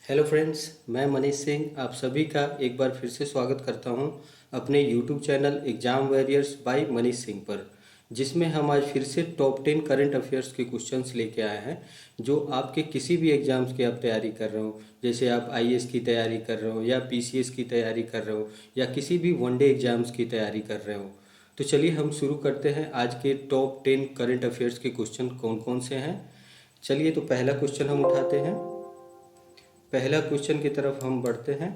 Hello friends, मैं मनीष सिंह आप सभी का एक बार फिर से स्वागत करता हूं अपने YouTube channel exam warriors by Manish Singh पर, जिसमें हम आज फिर से टॉप 10 करंट अफेयर्स के क्वेश्चंस लेके आए हैं जो आपके किसी भी एग्ज़ाम्स की आप तैयारी कर रहे हो। जैसे आप आईएएस की तैयारी कर रहे हो या पीसीएस की तैयारी कर रहे हो या किसी भी वनडे एग्ज़ाम्स की तैयारी कर रहे हो। तो चलिए हम शुरू करते हैं आज के टॉप 10 करंट अफेयर्स के क्वेश्चन कौन कौन से हैं। चलिए तो पहला क्वेश्चन हम उठाते हैं। पहला क्वेश्चन की तरफ हम बढ़ते हैं।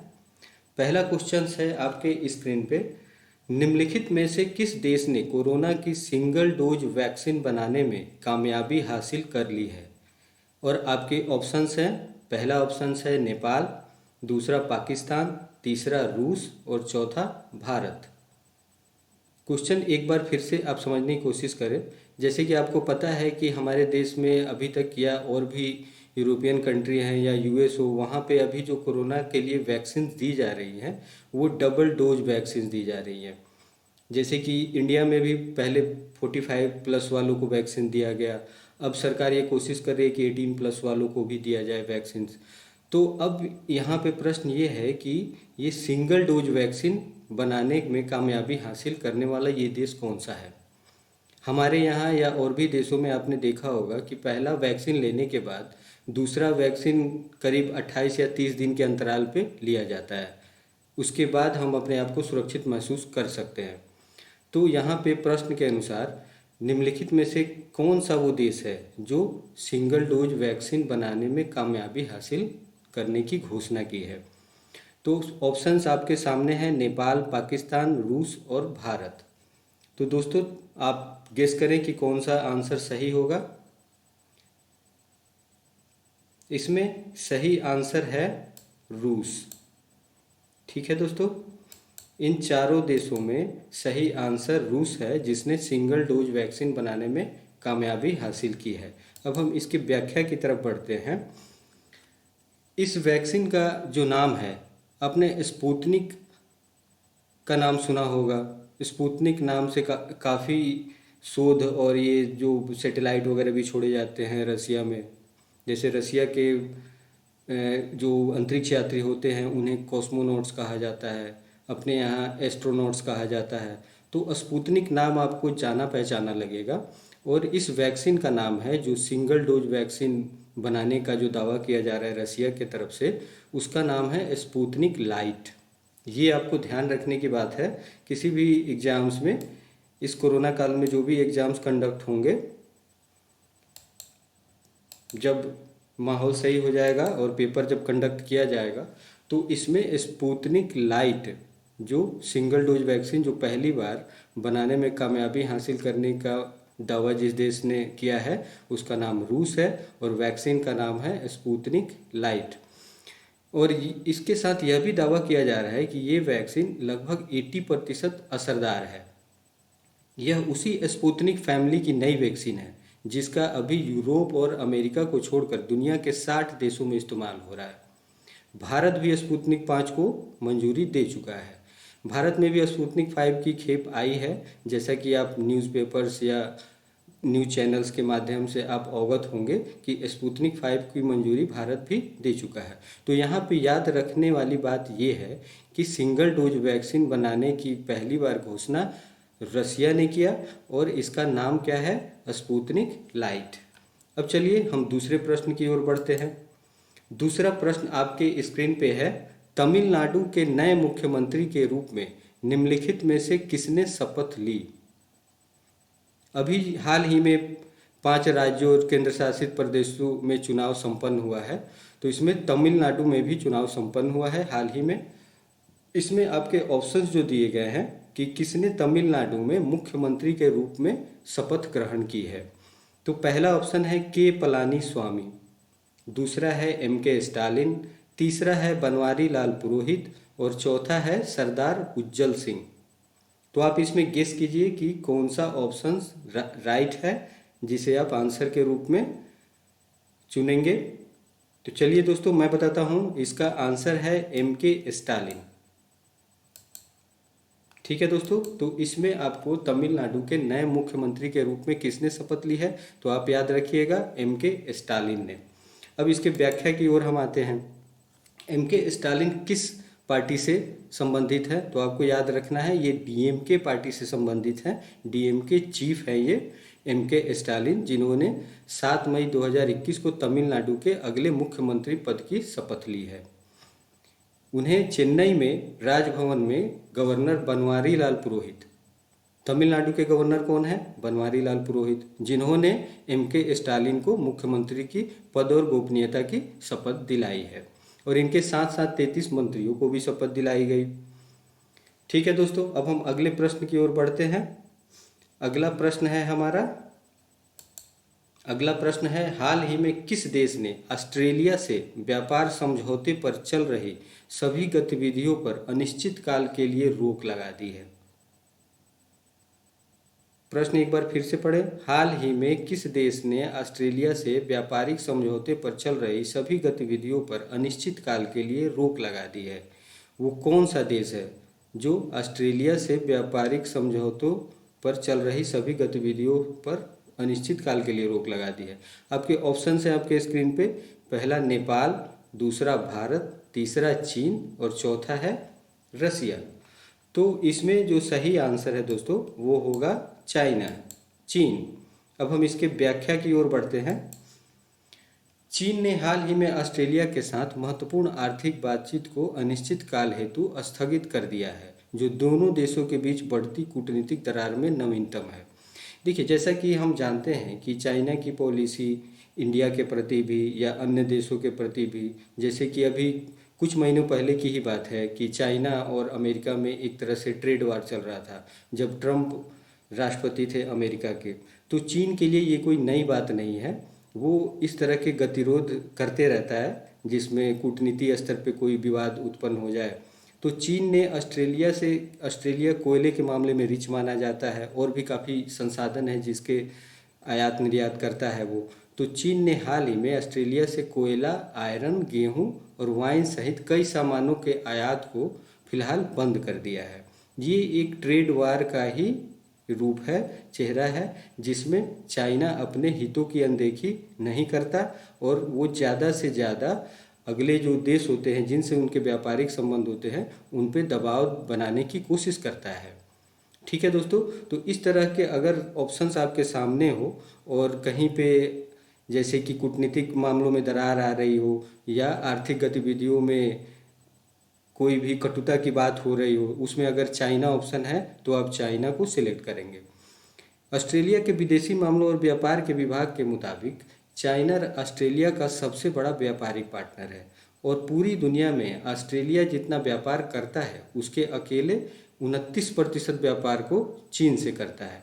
पहला क्वेश्चन है आपके स्क्रीन पे, निम्नलिखित में से किस देश ने कोरोना की सिंगल डोज वैक्सीन बनाने में कामयाबी हासिल कर ली है। और आपके ऑप्शंस हैं, पहला ऑप्शन है नेपाल, दूसरा पाकिस्तान, तीसरा रूस और चौथा भारत। क्वेश्चन एक बार फिर से आप समझने की कोशिश करें। जैसे कि आपको पता है कि हमारे देश में अभी तक या और भी यूरोपियन कंट्री हैं या यूएस हो, वहाँ पे अभी जो कोरोना के लिए वैक्सीन दी जा रही हैं वो डबल डोज वैक्सीन दी जा रही हैं। जैसे कि इंडिया में भी पहले 45 प्लस वालों को वैक्सीन दिया गया, अब सरकार ये कोशिश कर रही है कि 18 प्लस वालों को भी दिया जाए वैक्सीन। तो अब यहाँ पे प्रश्न ये है कि ये सिंगल डोज वैक्सीन बनाने में कामयाबी हासिल करने वाला ये देश कौन सा है। हमारे यहाँ या और भी देशों में आपने देखा होगा कि पहला वैक्सीन लेने के बाद दूसरा वैक्सीन करीब 28 या 30 दिन के अंतराल पे लिया जाता है। उसके बाद हम अपने आप को सुरक्षित महसूस कर सकते हैं। तो यहाँ पे प्रश्न के अनुसार निम्नलिखित में से कौन सा वो देश है जो सिंगल डोज वैक्सीन बनाने में कामयाबी हासिल करने की घोषणा की है। तो ऑप्शंस आपके सामने हैं, नेपाल, पाकिस्तान, रूस और भारत। तो दोस्तों आप गेस करें कि कौन सा आंसर सही होगा। इसमें सही आंसर है रूस। ठीक है दोस्तों, इन चारों देशों में सही आंसर रूस है जिसने सिंगल डोज वैक्सीन बनाने में कामयाबी हासिल की है। अब हम इसकी व्याख्या की तरफ बढ़ते हैं। इस वैक्सीन का जो नाम है, आपने स्पुतनिक का नाम सुना होगा। स्पुतनिक नाम से काफ़ी शोध और ये जो सैटेलाइट वगैरह भी छोड़े जाते हैं रसिया में। जैसे रसिया के जो अंतरिक्ष यात्री होते हैं उन्हें कॉस्मोनॉट्स कहा जाता है, अपने यहाँ एस्ट्रोनॉट्स कहा जाता है। तो स्पुतनिक नाम आपको जाना पहचाना लगेगा। और इस वैक्सीन का नाम है, जो सिंगल डोज वैक्सीन बनाने का जो दावा किया जा रहा है रसिया की तरफ से, उसका नाम है स्पुतनिक लाइट। ये आपको ध्यान रखने की बात है किसी भी एग्ज़ाम्स में। इस कोरोना काल में जो भी एग्ज़ाम्स कंडक्ट होंगे, जब माहौल सही हो जाएगा और पेपर जब कंडक्ट किया जाएगा, तो इसमें स्पुतनिक लाइट जो सिंगल डोज वैक्सीन जो पहली बार बनाने में कामयाबी हासिल करने का दावा जिस देश ने किया है उसका नाम रूस है और वैक्सीन का नाम है स्पुतनिक लाइट। और इसके साथ यह भी दावा किया जा रहा है कि ये वैक्सीन लगभग 80% असरदार है। यह उसी स्पुतनिक फैमिली की नई वैक्सीन है जिसका अभी यूरोप और अमेरिका को छोड़कर दुनिया के 60 देशों में इस्तेमाल हो रहा है। भारत भी स्पुतनिक 5 को मंजूरी दे चुका है। भारत में भी स्पुतनिक 5 की खेप आई है, जैसा कि आप न्यूज़पेपर्स या न्यूज़ चैनल्स के माध्यम से आप अवगत होंगे कि स्पुतनिक 5 की मंजूरी भारत भी दे चुका है। तो यहाँ पे याद रखने वाली बात ये है कि सिंगल डोज वैक्सीन बनाने की पहली बार घोषणा रसिया ने किया और इसका नाम क्या है, स्पुतनिक लाइट। अब चलिए हम दूसरे प्रश्न की ओर बढ़ते हैं। दूसरा प्रश्न आपके स्क्रीन पे है, तमिलनाडु के नए मुख्यमंत्री के रूप में निम्नलिखित में से किसने शपथ ली। अभी हाल ही में 5 राज्यों और केंद्र शासित प्रदेशों में चुनाव संपन्न हुआ है, तो इसमें तमिलनाडु में भी चुनाव संपन्न हुआ है हाल ही में। इसमें आपके ऑप्शंस जो दिए गए हैं कि किसने तमिलनाडु में मुख्यमंत्री के रूप में शपथ ग्रहण की है। तो पहला ऑप्शन है के पलानी स्वामी, दूसरा है के स्टालिन, तीसरा है बनवारी लाल पुरोहित और चौथा है सरदार उज्जवल सिंह। तो आप इसमें गेस कीजिए कि कौन सा ऑप्शन राइट है जिसे आप आंसर के रूप में चुनेंगे। तो चलिए दोस्तों मैं बताता हूँ, इसका आंसर है के स्टालिन। ठीक है दोस्तों, तो इसमें आपको तमिलनाडु के नए मुख्यमंत्री के रूप में किसने शपथ ली है, तो आप याद रखिएगा के स्टालिन ने। अब इसके व्याख्या की ओर हम आते हैं। एम के स्टालिन किस पार्टी से संबंधित है? तो आपको याद रखना है ये डीएमके पार्टी से संबंधित है। डीएमके चीफ है ये एम के स्टालिन, जिन्होंने 7 मई 2021 को तमिलनाडु के अगले मुख्यमंत्री पद की शपथ ली है। उन्हें चेन्नई में राजभवन में गवर्नर बनवारी लाल पुरोहित, तमिलनाडु के गवर्नर कौन है? बनवारी लाल पुरोहित, जिन्होंने एम के स्टालिन को मुख्यमंत्री की पद और गोपनीयता की शपथ दिलाई है। और इनके साथ साथ 33 मंत्रियों को भी शपथ दिलाई गई। ठीक है दोस्तों, अब हम अगले प्रश्न की ओर बढ़ते हैं। अगला प्रश्न है हमारा, अगला प्रश्न है, हाल ही में किस देश ने ऑस्ट्रेलिया से व्यापार समझौते पर चल रही सभी गतिविधियों पर अनिश्चित काल के लिए रोक लगा दी है? प्रश्न एक बार फिर से पढ़े। हाल ही में किस देश ने ऑस्ट्रेलिया से व्यापारिक समझौते पर चल रही सभी गतिविधियों पर अनिश्चित काल के लिए रोक लगा दी है? वो कौन सा देश है जो ऑस्ट्रेलिया से व्यापारिक समझौतों पर चल रही सभी गतिविधियों पर अनिश्चित काल के लिए रोक लगा दी है? आपके ऑप्शन है आपके स्क्रीन पे। पहला नेपाल, दूसरा भारत, तीसरा चीन और चौथा है रसिया। तो इसमें जो सही आंसर है दोस्तों वो होगा चाइना, चीन। अब हम इसके व्याख्या की ओर बढ़ते हैं। चीन ने हाल ही में ऑस्ट्रेलिया के साथ महत्वपूर्ण आर्थिक बातचीत को अनिश्चित काल हेतु स्थगित कर दिया है, जो दोनों देशों के बीच बढ़ती कूटनीतिक दरार में नवीनतम है। देखिए, जैसा कि हम जानते हैं कि चाइना की पॉलिसी इंडिया के प्रति भी या अन्य देशों के प्रति भी, जैसे कि अभी कुछ महीनों पहले की ही बात है कि चाइना और अमेरिका में एक तरह से ट्रेड वार चल रहा था जब ट्रंप राष्ट्रपति थे अमेरिका के। तो चीन के लिए ये कोई नई बात नहीं है, वो इस तरह के गतिरोध करते रहता है जिसमें कूटनीति स्तर पे कोई विवाद उत्पन्न हो जाए। तो चीन ने ऑस्ट्रेलिया कोयले के मामले में रिच माना जाता है और भी काफ़ी संसाधन है जिसके आयात निर्यात करता है वो। तो चीन ने हाल ही में ऑस्ट्रेलिया से कोयला, आयरन, गेहूं और वाइन सहित कई सामानों के आयात को फिलहाल बंद कर दिया है। ये एक ट्रेड वार का ही रूप है, चेहरा है, जिसमें चाइना अपने हितों की अनदेखी नहीं करता और वो ज़्यादा से ज़्यादा अगले जो देश होते हैं जिनसे उनके व्यापारिक संबंध होते हैं उन पे दबाव बनाने की कोशिश करता है। ठीक है दोस्तों, तो इस तरह के अगर ऑप्शंस आपके सामने हो और कहीं पे जैसे कि कूटनीतिक मामलों में दरार आ रही हो या आर्थिक गतिविधियों में कोई भी कटुता की बात हो रही हो, उसमें अगर चाइना ऑप्शन है तो आप चाइना को सिलेक्ट करेंगे। ऑस्ट्रेलिया के विदेशी मामलों और व्यापार के विभाग के मुताबिक चाइना ऑस्ट्रेलिया का सबसे बड़ा व्यापारिक पार्टनर है और पूरी दुनिया में ऑस्ट्रेलिया जितना व्यापार करता है उसके अकेले 29% व्यापार को चीन से करता है।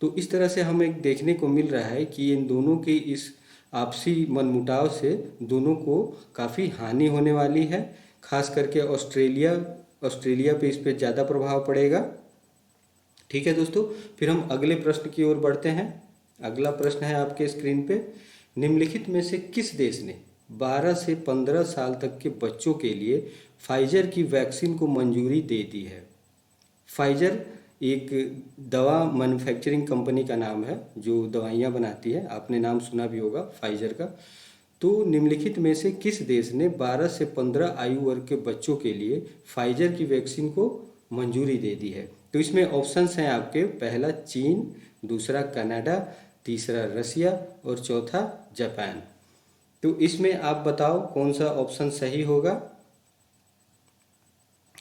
तो इस तरह से हमें देखने को मिल रहा है कि इन दोनों की इस आपसी मनमुटाव से दोनों को काफ़ी हानि होने वाली है। खास करके ऑस्ट्रेलिया पे इस पे ज़्यादा प्रभाव पड़ेगा। ठीक है दोस्तों, फिर हम अगले प्रश्न की ओर बढ़ते हैं। अगला प्रश्न है आपके स्क्रीन पे, निम्नलिखित में से किस देश ने 12 से 15 साल तक के बच्चों के लिए फाइजर की वैक्सीन को मंजूरी दे दी है? फाइजर एक दवा मैन्युफैक्चरिंग कंपनी का नाम है जो दवाइयाँ बनाती है, आपने नाम सुना भी होगा फाइजर का। तो निम्नलिखित में से किस देश ने 12 से 15 आयु वर्ग के बच्चों के लिए फाइजर की वैक्सीन को मंजूरी दे दी है? तो इसमें ऑप्शंस हैं आपके, पहला चीन, दूसरा कनाडा, तीसरा रसिया और चौथा जापान। तो इसमें आप बताओ कौन सा ऑप्शन सही होगा?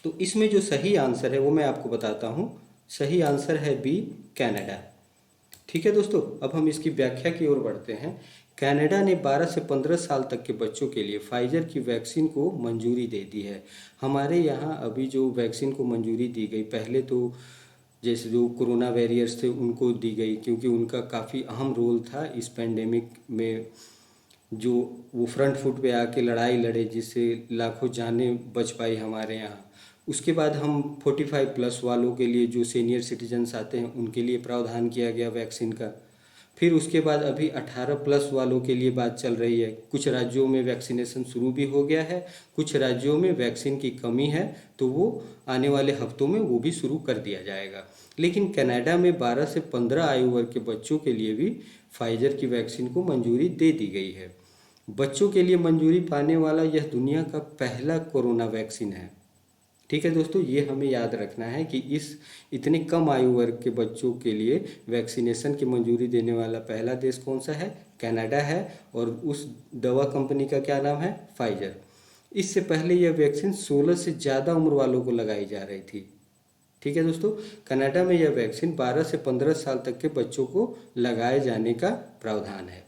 तो इसमें जो सही आंसर है वो मैं आपको बताता हूँ। सही आंसर है बी, कनाडा। ठीक है दोस्तों, अब हम इसकी व्याख्या की ओर बढ़ते हैं। कनाडा ने 12 से 15 साल तक के बच्चों के लिए फाइजर की वैक्सीन को मंजूरी दे दी है। हमारे यहाँ अभी जो वैक्सीन को मंजूरी दी गई, पहले तो जैसे जो कोरोना वॉरियर्स थे उनको दी गई क्योंकि उनका काफ़ी अहम रोल था इस पेंडेमिक में, जो वो फ्रंट फुट पे आके लड़ाई लड़े जिससे लाखों जानें बच पाई हमारे यहाँ। उसके बाद हम 45+ वालों के लिए जो सीनियर सिटीजन्स आते हैं उनके लिए प्रावधान किया गया वैक्सीन का। फिर उसके बाद अभी 18+ वालों के लिए बात चल रही है। कुछ राज्यों में वैक्सीनेशन शुरू भी हो गया है, कुछ राज्यों में वैक्सीन की कमी है तो वो आने वाले हफ्तों में वो भी शुरू कर दिया जाएगा। लेकिन कनाडा में 12 से 15 आयु वर्ग के बच्चों के लिए भी फाइजर की वैक्सीन को मंजूरी दे दी गई है। बच्चों के लिए मंजूरी पाने वाला यह दुनिया का पहला कोरोना वैक्सीन है। ठीक है दोस्तों, ये हमें याद रखना है कि इस इतने कम आयु वर्ग के बच्चों के लिए वैक्सीनेशन की मंजूरी देने वाला पहला देश कौन सा है? कनाडा है। और उस दवा कंपनी का क्या नाम है? फाइजर। इससे पहले यह वैक्सीन 16 से ज़्यादा उम्र वालों को लगाई जा रही थी। ठीक है दोस्तों, कनाडा में यह वैक्सीन 12 से 15 साल तक के बच्चों को लगाए जाने का प्रावधान है।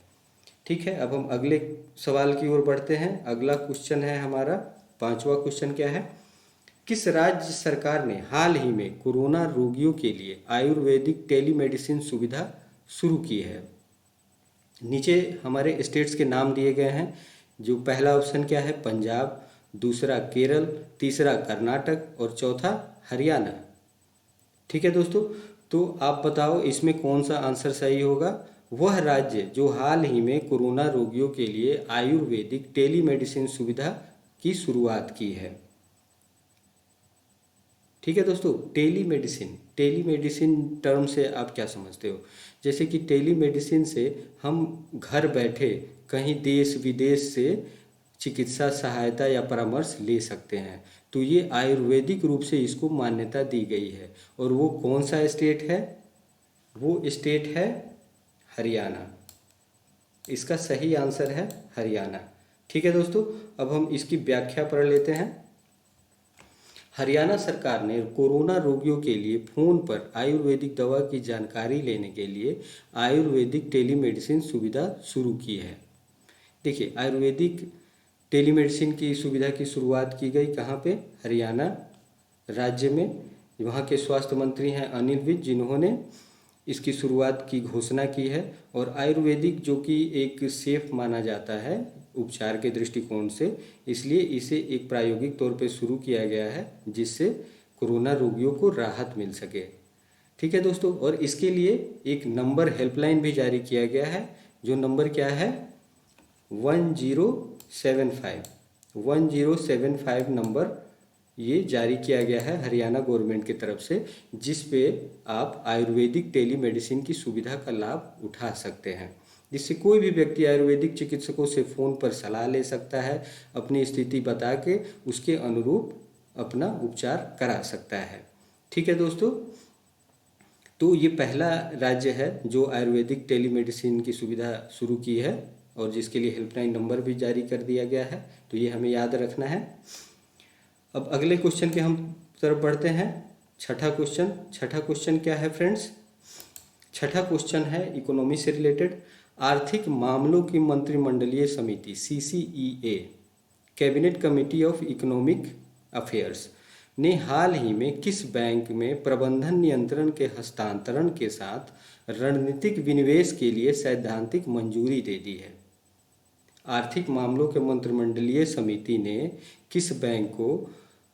ठीक है, अब हम अगले सवाल की ओर बढ़ते हैं। अगला क्वेश्चन है हमारा, पांचवा क्वेश्चन क्या है? किस राज्य सरकार ने हाल ही में कोरोना रोगियों के लिए आयुर्वेदिक टेलीमेडिसिन सुविधा शुरू की है? नीचे हमारे स्टेट्स के नाम दिए गए हैं। जो पहला ऑप्शन क्या है? पंजाब, दूसरा केरल, तीसरा कर्नाटक और चौथा हरियाणा। ठीक है दोस्तों, तो आप बताओ इसमें कौन सा आंसर सही होगा? वह राज्य जो हाल ही में कोरोना रोगियों के लिए आयुर्वेदिक टेलीमेडिसिन सुविधा की शुरुआत की है। ठीक है दोस्तों, टेलीमेडिसिन टर्म से आप क्या समझते हो? जैसे कि टेलीमेडिसिन से हम घर बैठे कहीं देश विदेश से चिकित्सा सहायता या परामर्श ले सकते हैं। तो ये आयुर्वेदिक रूप से इसको मान्यता दी गई है। और वो कौन सा स्टेट है? वो स्टेट है हरियाणा। इसका सही आंसर है हरियाणा। ठीक है दोस्तों, अब हम इसकी व्याख्या पढ़ लेते हैं। हरियाणा सरकार ने कोरोना रोगियों के लिए फ़ोन पर आयुर्वेदिक दवा की जानकारी लेने के लिए आयुर्वेदिक टेलीमेडिसिन सुविधा शुरू की है। देखिए, आयुर्वेदिक टेलीमेडिसिन की सुविधा की शुरुआत की गई कहाँ पे? हरियाणा राज्य में। वहाँ के स्वास्थ्य मंत्री हैं अनिल विज, जिन्होंने इसकी शुरुआत की घोषणा की है। और आयुर्वेदिक जो कि एक सेफ माना जाता है उपचार के दृष्टिकोण से, इसलिए इसे एक प्रायोगिक तौर पे शुरू किया गया है जिससे कोरोना रोगियों को राहत मिल सके। ठीक है दोस्तों, और इसके लिए एक नंबर हेल्पलाइन भी जारी किया गया है। जो नंबर क्या है? 1075 नंबर ये जारी किया गया है हरियाणा गवर्नमेंट की तरफ से, जिस पे आप आयुर्वेदिक टेलीमेडिसिन की सुविधा का लाभ उठा सकते हैं। जिससे कोई भी व्यक्ति आयुर्वेदिक चिकित्सकों से फ़ोन पर सलाह ले सकता है, अपनी स्थिति बता के उसके अनुरूप अपना उपचार करा सकता है। ठीक है दोस्तों, तो ये पहला राज्य है जो आयुर्वेदिक टेलीमेडिसिन की सुविधा शुरू की है और जिसके लिए हेल्पलाइन नंबर भी जारी कर दिया गया है। तो ये हमें याद रखना है। अब अगले क्वेश्चन के हम तरफ बढ़ते हैं। छठा क्वेश्चन क्या है फ्रेंड्स? छठा क्वेश्चन है इकोनॉमी से रिलेटेड। आर्थिक मामलों की मंत्रिमंडलीय समिति CCEA, cabinet committee of economic affairs, ने हाल ही में किस बैंक में प्रबंधन नियंत्रण के हस्तांतरण के साथ रणनीतिक विनिवेश के लिए सैद्धांतिक मंजूरी दे दी है? आर्थिक मामलों के मंत्रिमंडलीय समिति ने किस बैंक को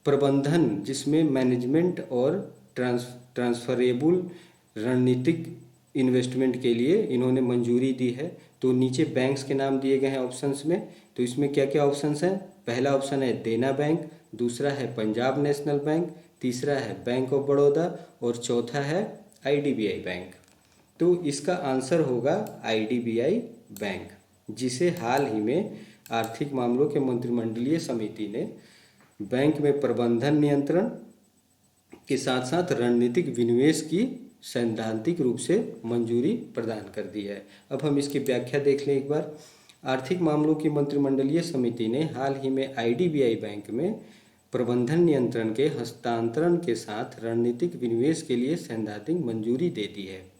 प्रबंधन, जिसमें मैनेजमेंट और ट्रांसफरेबल रणनीतिक इन्वेस्टमेंट के लिए इन्होंने मंजूरी दी है? तो नीचे बैंक्स के नाम दिए गए हैं ऑप्शंस में। तो इसमें क्या क्या ऑप्शंस हैं? पहला ऑप्शन है देना बैंक, दूसरा है पंजाब नेशनल बैंक, तीसरा है बैंक ऑफ बड़ौदा और चौथा है IDBI बैंक। तो इसका आंसर होगा IDBI बैंक, जिसे हाल ही में आर्थिक मामलों के मंत्रिमंडलीय समिति ने बैंक में प्रबंधन नियंत्रण के साथ साथ रणनीतिक विनिवेश की सैद्धांतिक रूप से मंजूरी प्रदान कर दी है। अब हम इसकी व्याख्या देख लें एक बार। आर्थिक मामलों की मंत्रिमंडलीय समिति ने हाल ही में IDBI बैंक में प्रबंधन नियंत्रण के हस्तांतरण के साथ रणनीतिक विनिवेश के लिए सैद्धांतिक मंजूरी दे दी है।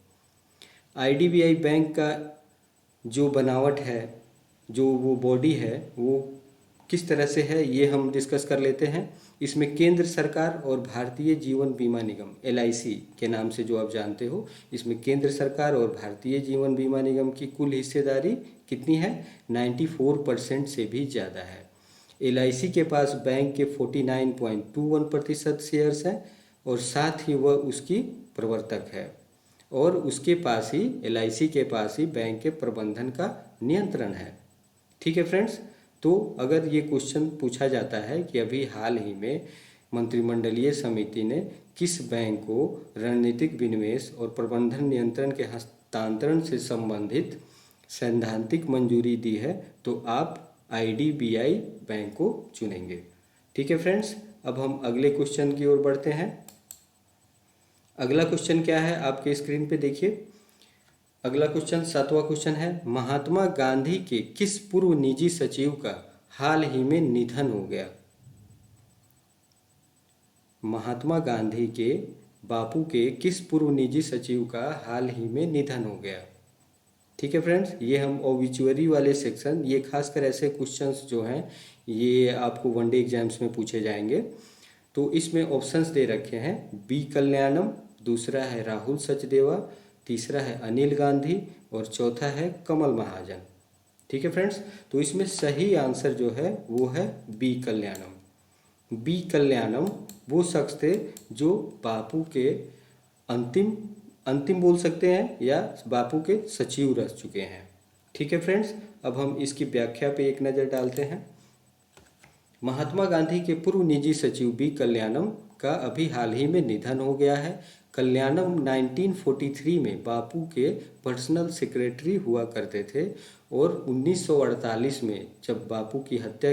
IDBI बैंक का जो बनावट है, जो वो बॉडी है, वो किस तरह से है ये हम डिस्कस कर लेते हैं। इसमें केंद्र सरकार और भारतीय जीवन बीमा निगम LIC के नाम से जो आप जानते हो, इसमें केंद्र सरकार और भारतीय जीवन बीमा निगम की कुल हिस्सेदारी कितनी है? 94% से भी ज़्यादा है। LIC के पास बैंक के 49.21% शेयर्स हैं और साथ ही वह उसकी प्रवर्तक है और उसके पास ही LIC के पास ही बैंक के प्रबंधन का नियंत्रण है। ठीक है फ्रेंड्स, तो अगर ये क्वेश्चन पूछा जाता है कि अभी हाल ही में मंत्रिमंडलीय समिति ने किस बैंक को रणनीतिक विनिवेश और प्रबंधन नियंत्रण के हस्तांतरण से संबंधित सैद्धांतिक मंजूरी दी है तो आप IDBI बैंक को चुनेंगे। ठीक है फ्रेंड्स, अब हम अगले क्वेश्चन की ओर बढ़ते हैं। अगला क्वेश्चन क्या है आपके स्क्रीन पे देखिए। अगला क्वेश्चन 7वां क्वेश्चन है, महात्मा गांधी के किस पूर्व निजी सचिव का हाल ही में निधन हो गया? महात्मा गांधी के बापू के किस पूर्व निजी सचिव का हाल ही में निधन हो गया? ठीक है फ्रेंड्स, ये हम ओबिचुअरी वाले सेक्शन, ये खासकर ऐसे क्वेश्चंस जो हैं ये आपको वनडे एग्जाम्स में पूछे जाएंगे। तो इसमें ऑप्शंस दे रखे हैं, बी कल्याणम, दूसरा है राहुल सचदेवा, तीसरा है अनिल गांधी और चौथा है कमल महाजन। ठीक है फ्रेंड्स, तो इसमें सही आंसर जो है वो है बी कल्याणम। बी कल्याणम वो शख्स थे जो बापू के अंतिम अंतिम बोल सकते हैं या बापू के सचिव रह चुके हैं। ठीक है फ्रेंड्स, अब हम इसकी व्याख्या पे एक नज़र डालते हैं। महात्मा गांधी के पूर्व निजी सचिव बी कल्याणम का अभी हाल ही में निधन हो गया है। कल्याणम 1943 में बापू के पर्सनल सेक्रेटरी हुआ करते थे और 1948 में जब बापू की हत्या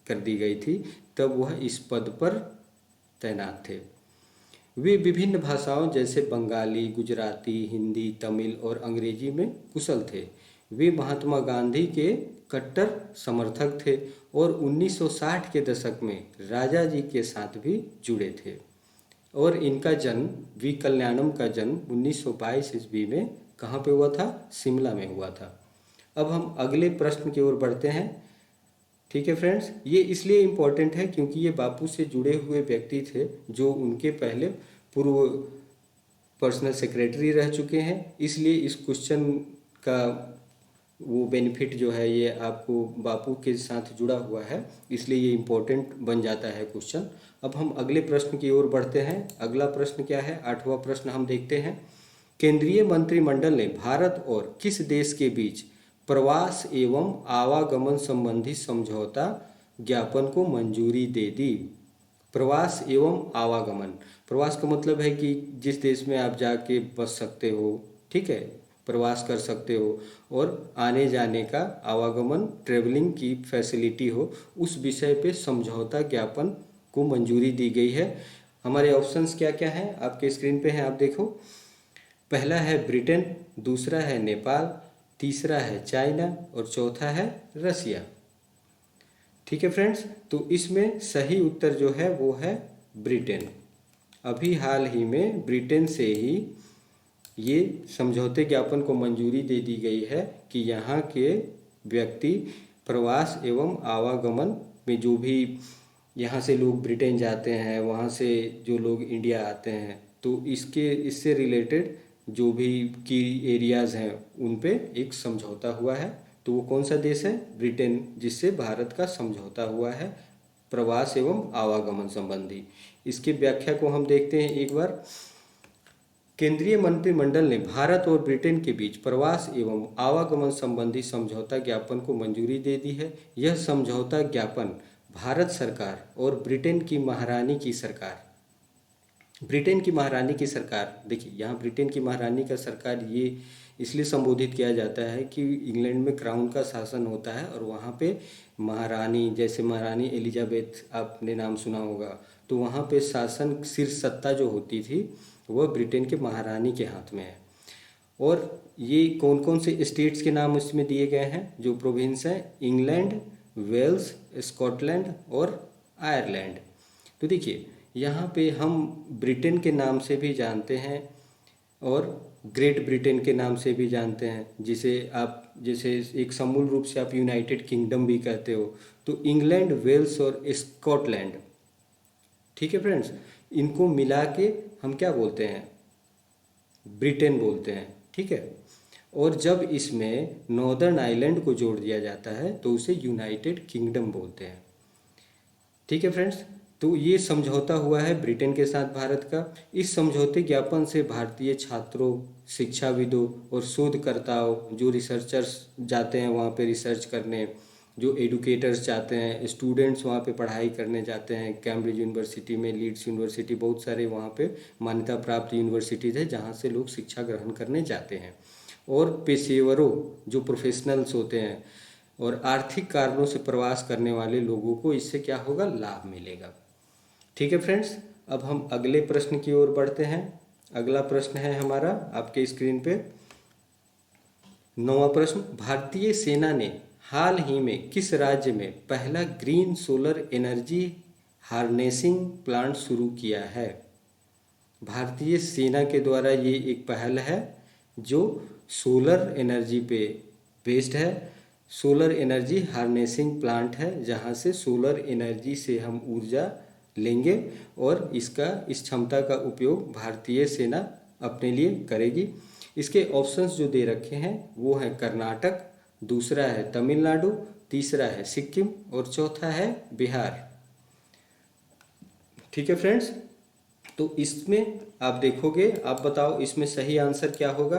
कर दी गई थी तब वह इस पद पर तैनात थे। वे विभिन्न भाषाओं जैसे बंगाली, गुजराती, हिंदी, तमिल और अंग्रेजी में कुशल थे। वे महात्मा गांधी के कट्टर समर्थक थे और 1960 के दशक में राजा जी के साथ भी जुड़े थे। और इनका जन्म, वी कल्याणम का जन्म 1922 ईस्वी में कहाँ पे हुआ था? शिमला में हुआ था। अब हम अगले प्रश्न की ओर बढ़ते हैं। ठीक है फ्रेंड्स, ये इसलिए इम्पोर्टेंट है क्योंकि ये बापू से जुड़े हुए व्यक्ति थे जो उनके पहले पूर्व पर्सनल सेक्रेटरी रह चुके हैं, इसलिए इस क्वेश्चन का वो बेनिफिट जो है ये आपको बापू के साथ जुड़ा हुआ है, इसलिए ये इम्पोर्टेंट बन जाता है क्वेश्चन। अब हम अगले प्रश्न की ओर बढ़ते हैं। अगला प्रश्न क्या है? 8वां प्रश्न हम देखते हैं। केंद्रीय मंत्रिमंडल ने भारत और किस देश के बीच प्रवास एवं आवागमन संबंधी समझौता ज्ञापन को मंजूरी दे दी? प्रवास एवं आवागमन, प्रवास का मतलब है कि जिस देश में आप जाके बस सकते हो, ठीक है, प्रवास कर सकते हो, और आने जाने का आवागमन, ट्रेवलिंग की फैसिलिटी हो, उस विषय पे समझौता ज्ञापन को मंजूरी दी गई है। हमारे ऑप्शंस क्या क्या हैं आपके स्क्रीन पे हैं, आप देखो। पहला है ब्रिटेन, दूसरा है नेपाल, तीसरा है चाइना और चौथा है रसिया। ठीक है फ्रेंड्स, तो इसमें सही उत्तर जो है वो है ब्रिटेन। अभी हाल ही में ब्रिटेन से ही ये समझौते ज्ञापन को मंजूरी दे दी गई है कि यहाँ के व्यक्ति प्रवास एवं आवागमन में, जो भी यहाँ से लोग ब्रिटेन जाते हैं, वहाँ से जो लोग इंडिया आते हैं, तो इससे रिलेटेड जो भी की एरियाज़ हैं उन पे एक समझौता हुआ है। तो वो कौन सा देश है? ब्रिटेन, जिससे भारत का समझौता हुआ है प्रवास एवं आवागमन संबंधी। इसकी व्याख्या को हम देखते हैं एक बार। केंद्रीय मंत्रिमंडल ने भारत और ब्रिटेन के बीच प्रवास एवं आवागमन संबंधी समझौता ज्ञापन को मंजूरी दे दी है। यह समझौता ज्ञापन भारत सरकार और ब्रिटेन की महारानी की सरकार, ब्रिटेन की महारानी की सरकार, देखिए यहाँ ब्रिटेन की महारानी का सरकार ये इसलिए संबोधित किया जाता है कि इंग्लैंड में क्राउन का शासन होता है और वहाँ पे महारानी, जैसे महारानी एलिजाबेथ आपने नाम सुना होगा, तो वहाँ पे शासन शीर्ष सत्ता जो होती थी वह ब्रिटेन के महारानी के हाथ में है। और ये कौन कौन से स्टेट्स के नाम इसमें दिए गए हैं, जो प्रोविंस हैं? इंग्लैंड, वेल्स, स्कॉटलैंड और आयरलैंड। तो देखिए यहाँ पे हम ब्रिटेन के नाम से भी जानते हैं और ग्रेट ब्रिटेन के नाम से भी जानते हैं, जिसे आप जैसे एक समूल रूप से आप यूनाइटेड किंगडम भी कहते हो। तो इंग्लैंड, वेल्स और स्कॉटलैंड, ठीक है फ्रेंड्स, इनको मिला के हम क्या बोलते हैं? ब्रिटेन बोलते हैं, ठीक है। और जब इसमें नॉर्दर्न आइलैंड को जोड़ दिया जाता है तो उसे यूनाइटेड किंगडम बोलते हैं। ठीक है फ्रेंड्स, तो ये समझौता हुआ है ब्रिटेन के साथ भारत का। इस समझौते ज्ञापन से भारतीय छात्रों, शिक्षाविदों और शोधकर्ताओं, जो रिसर्चर्स जाते हैं वहाँ पे रिसर्च करने, जो एडुकेटर्स जाते हैं, स्टूडेंट्स वहाँ पे पढ़ाई करने जाते हैं, कैम्ब्रिज यूनिवर्सिटी में, लीड्स यूनिवर्सिटी, बहुत सारे वहाँ पे मान्यता प्राप्त यूनिवर्सिटीज़ है जहाँ से लोग शिक्षा ग्रहण करने जाते हैं। और पेशेवरों जो प्रोफेशनल्स होते हैं और आर्थिक कारणों से प्रवास करने वाले लोगों को इससे क्या होगा, लाभ मिलेगा। ठीक है फ्रेंड्स, अब हम अगले प्रश्न की ओर बढ़ते हैं। अगला प्रश्न है हमारा आपके स्क्रीन पे 9वां प्रश्न, भारतीय सेना ने हाल ही में किस राज्य में पहला green solar energy harnessing plant शुरू किया है? भारतीय सेना के द्वारा ये एक पहल है जो सोलर एनर्जी पे बेस्ड है। सोलर एनर्जी हार्नेसिंग प्लांट है जहाँ से सोलर एनर्जी से हम ऊर्जा लेंगे और इस क्षमता का उपयोग भारतीय सेना अपने लिए करेगी। इसके ऑप्शंस जो दे रखे हैं वो है कर्नाटक, दूसरा है तमिलनाडु, तीसरा है सिक्किम और चौथा है बिहार। ठीक है फ्रेंड्स, तो इसमें आप देखोगे, आप बताओ इसमें सही आंसर क्या होगा।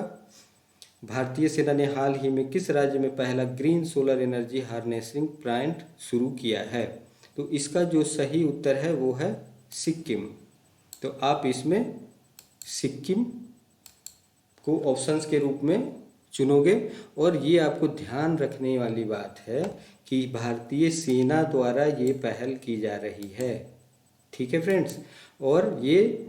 भारतीय सेना ने हाल ही में किस राज्य में पहला green solar energy harnessing plant शुरू किया है? तो इसका जो सही उत्तर है वो है सिक्किम। तो आप इसमें सिक्किम को ऑप्शंस के रूप में चुनोगे। और ये आपको ध्यान रखने वाली बात है कि भारतीय सेना द्वारा ये पहल की जा रही है। ठीक है फ्रेंड्स, और ये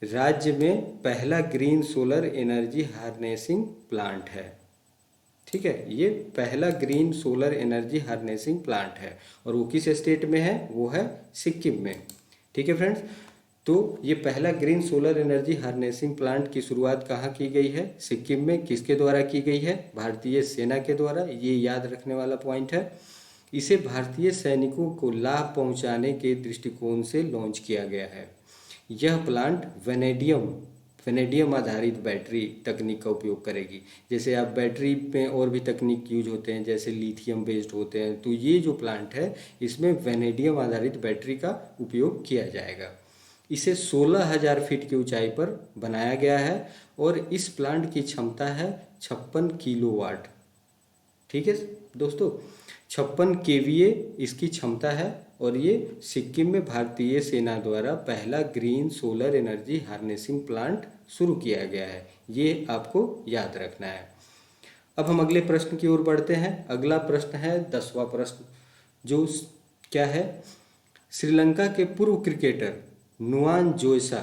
राज्य में पहला green solar energy harnessing plant है। ठीक है, ये पहला green solar energy harnessing plant है और वो किस स्टेट में है? वो है सिक्किम में। ठीक है फ्रेंड्स, तो ये पहला green solar energy harnessing plant की शुरुआत कहाँ की गई है? सिक्किम में। किसके द्वारा की गई है? भारतीय सेना के द्वारा। ये याद रखने वाला पॉइंट है। इसे भारतीय सैनिकों को लाभ पहुंचाने के दृष्टिकोण से लॉन्च किया गया है। यह प्लांट वेनेडियम आधारित बैटरी तकनीक का उपयोग करेगी। जैसे आप बैटरी में और भी तकनीक यूज होते हैं, जैसे लिथियम बेस्ड होते हैं, तो ये जो प्लांट है इसमें वेनेडियम आधारित बैटरी का उपयोग किया जाएगा। इसे 16,000 फीट की ऊंचाई पर बनाया गया है और इस प्लांट की क्षमता है 56 किलोवाट। ठीक है दोस्तों, 56 केवीए इसकी क्षमता है और ये सिक्किम में भारतीय सेना द्वारा पहला green solar energy harnessing plant शुरू किया गया है। ये आपको याद रखना है। अब हम अगले प्रश्न की ओर बढ़ते हैं। अगला प्रश्न है 10वां प्रश्न, जो क्या है, श्रीलंका के पूर्व क्रिकेटर नुआन जोइसा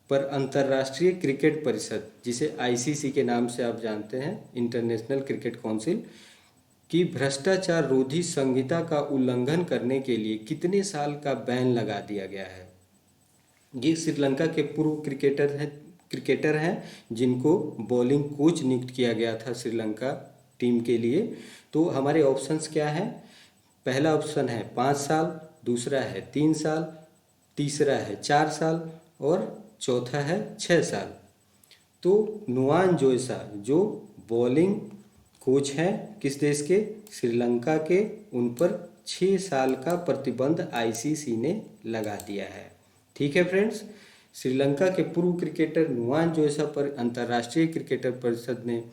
पर अंतर्राष्ट्रीय क्रिकेट परिषद, जिसे आईसीसी के नाम से आप जानते हैं, इंटरनेशनल क्रिकेट काउंसिल, की भ्रष्टाचार रोधी संहिता का उल्लंघन करने के लिए कितने साल का बैन लगा दिया गया है? ये श्रीलंका के पूर्व क्रिकेटर हैं जिनको बॉलिंग कोच नियुक्त किया गया था श्रीलंका टीम के लिए। तो हमारे ऑप्शंस क्या हैं? पहला ऑप्शन है 5 साल, दूसरा है 3 साल, तीसरा है 4 साल और चौथा है 6 साल। तो नुआन जोइसा जो बॉलिंग कोच हैं किस देश के? श्रीलंका के, उन पर 6 साल का प्रतिबंध आईसीसी ने लगा दिया है। ठीक है फ्रेंड्स, श्रीलंका के पूर्व क्रिकेटर नुआन जोइसा पर अंतर्राष्ट्रीय क्रिकेटर परिषद ने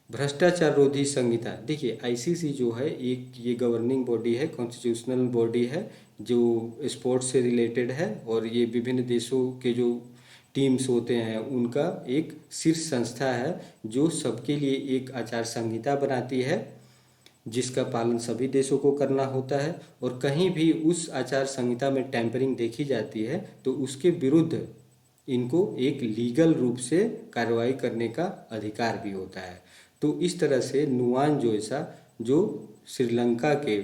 भ्रष्टाचार रोधी संहिता, देखिए आईसीसी जो है एक ये गवर्निंग बॉडी है, कॉन्स्टिट्यूशनल बॉडी है जो स्पोर्ट्स से रिलेटेड है और ये विभिन्न देशों के जो टीम्स होते हैं उनका एक शीर्ष संस्था है जो सबके लिए एक आचार संहिता बनाती है जिसका पालन सभी देशों को करना होता है। और कहीं भी उस आचार संहिता में टैंपरिंग देखी जाती है तो उसके विरुद्ध इनको एक लीगल रूप से कार्रवाई करने का अधिकार भी होता है। तो इस तरह से नुआन जोइसा जो श्रीलंका के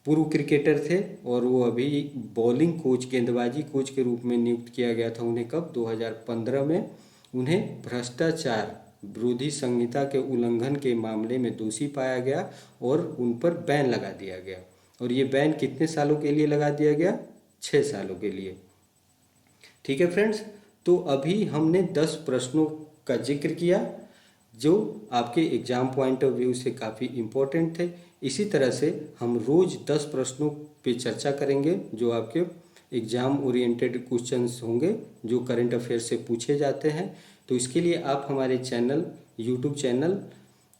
पूर्व क्रिकेटर थे और वो अभी बॉलिंग कोच, गेंदबाजी कोच के रूप में नियुक्त किया गया था उन्हें कब? 2015 में। उन्हें भ्रष्टाचार विरोधी संहिता के उल्लंघन के मामले में दोषी पाया गया और उन पर बैन लगा दिया गया। और ये बैन कितने सालों के लिए लगा दिया गया? 6 सालों के लिए। ठीक है फ्रेंड्स, तो अभी हमने 10 प्रश्नों का जिक्र किया जो आपके एग्जाम पॉइंट ऑफ व्यू से काफ़ी इम्पोर्टेंट थे। इसी तरह से हम रोज़ 10 प्रश्नों पे चर्चा करेंगे जो आपके एग्ज़ाम ओरिएंटेड क्वेश्चंस होंगे जो करंट अफेयर से पूछे जाते हैं। तो इसके लिए आप हमारे YouTube channel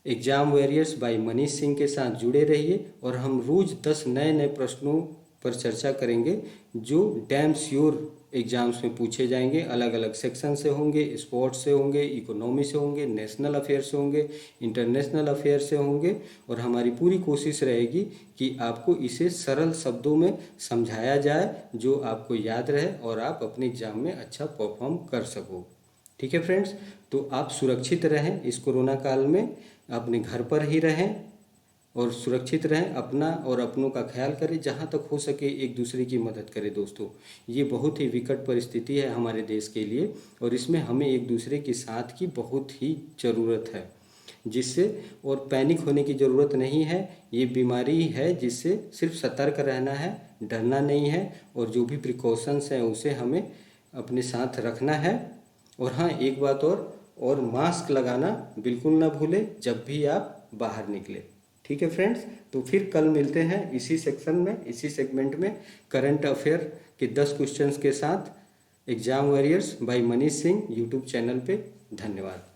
exam warriors by Manish Singh के साथ जुड़े रहिए और हम रोज़ 10 नए नए प्रश्नों पर चर्चा करेंगे जो डैम श्योर एग्जाम्स में पूछे जाएंगे। अलग अलग सेक्शन से होंगे, स्पोर्ट्स से होंगे, इकोनॉमी से होंगे, नेशनल अफेयर से होंगे, इंटरनेशनल अफेयर से होंगे। और हमारी पूरी कोशिश रहेगी कि आपको इसे सरल शब्दों में समझाया जाए जो आपको याद रहे और आप अपने एग्जाम में अच्छा परफॉर्म कर सको। ठीक है फ्रेंड्स, तो आप सुरक्षित रहें, इस कोरोना काल में अपने घर पर ही रहें और सुरक्षित रहें, अपना और अपनों का ख्याल करें, जहाँ तक हो सके एक दूसरे की मदद करें। दोस्तों, ये बहुत ही विकट परिस्थिति है हमारे देश के लिए और इसमें हमें एक दूसरे के साथ की बहुत ही ज़रूरत है, जिससे और पैनिक होने की ज़रूरत नहीं है। ये बीमारी है जिससे सिर्फ सतर्क रहना है, डरना नहीं है और जो भी प्रिकॉशंस हैं उसे हमें अपने साथ रखना है। और हाँ, एक बात और मास्क लगाना बिल्कुल ना भूलें जब भी आप बाहर निकले। ठीक है फ्रेंड्स, तो फिर कल मिलते हैं इसी सेक्शन में, इसी सेगमेंट में करंट अफेयर के 10 क्वेश्चंस के साथ exam warriors by Manish Singh YouTube channel पे। धन्यवाद।